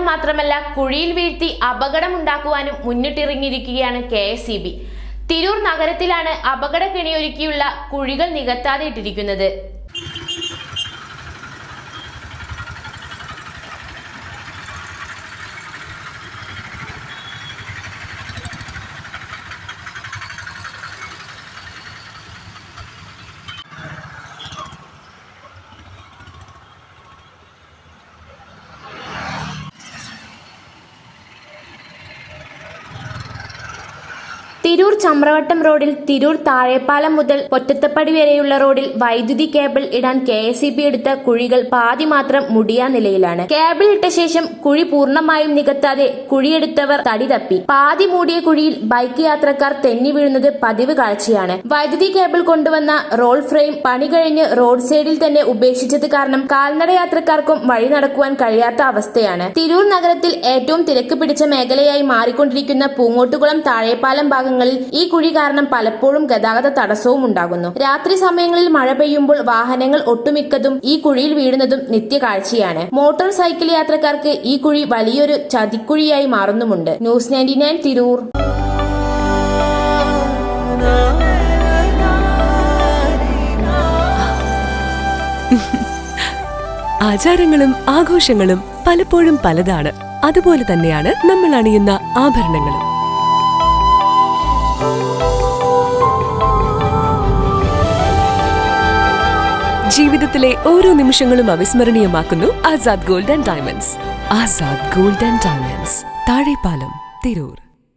മാത്രമല്ല കുഴിയിൽ വീഴ്ത്തി അപകടമുണ്ടാക്കുവാനും മുന്നിട്ടിറങ്ങിയിരിക്കുകയാണ് KSEB. തിരൂർ നഗരത്തിലാണ് അപകട കെണിയൊരുക്കിയുള്ള കുഴികൾ നികത്താതെ ഇട്ടിരിക്കുന്നത്. തിരൂർ ചമ്രവട്ടം റോഡിൽ തിരൂർ താഴെപ്പാലം മുതൽ പൊറ്റത്തപ്പടി വരെയുള്ള റോഡിൽ വൈദ്യുതി കേബിൾ ഇടാൻ KSEB എടുത്ത കുഴികൾ പാതി മാത്രം മുടിയാ നിലയിലാണ്. കേബിൾ ഇട്ട ശേഷം കുഴി പൂർണ്ണമായും നികത്താതെ കുഴിയെടുത്തവർ തടി തപ്പി. പാതി മൂടിയ കുഴിയിൽ ബൈക്ക് യാത്രക്കാർ തെന്നി വീഴുന്നത് പതിവ് കാഴ്ചയാണ്. വൈദ്യുതി കേബിൾ കൊണ്ടുവന്ന റോൾ ഫ്രെയിം പണി കഴിഞ്ഞ് റോഡ് സൈഡിൽ തന്നെ ഉപേക്ഷിച്ചത് കാരണം കാൽനട യാത്രക്കാർക്കും വഴി നടക്കുവാൻ കഴിയാത്ത അവസ്ഥയാണ്. തിരൂർ നഗരത്തിൽ ഏറ്റവും തിരക്ക് പിടിച്ച മേഖലയായി മാറിക്കൊണ്ടിരിക്കുന്ന പൂങ്ങോട്ടുകുളം താഴെപ്പാലം ഭാഗങ്ങൾ ഈ കുഴി കാരണം പലപ്പോഴും ഗതാഗത തടസ്സവും ഉണ്ടാകുന്നു. രാത്രി സമയങ്ങളിൽ മഴ പെയ്യുമ്പോൾ വാഹനങ്ങൾ ഒട്ടുമിക്കതും ഈ കുഴിയിൽ വീഴുന്നതും നിത്യകാഴ്ചയാണ്. മോട്ടോർ സൈക്കിൾ യാത്രക്കാർക്ക് ഈ കുഴി വലിയൊരു ചതിക്കുഴിയായി മാറുന്നുമുണ്ട്. ന്യൂസ് 99 തിരൂർ. ആചാരങ്ങളും ആഘോഷങ്ങളും പലപ്പോഴും പലതാണ്. അതുപോലെ തന്നെയാണ് നമ്മൾ അണിയുന്ന ആഭരണങ്ങളും. ജീവിതത്തിലെ ഓരോ നിമിഷങ്ങളും അവിസ്മരണീയമാക്കുന്നു Azad gold and diamonds. Azad gold and diamonds, Thazhepalam, Tirur.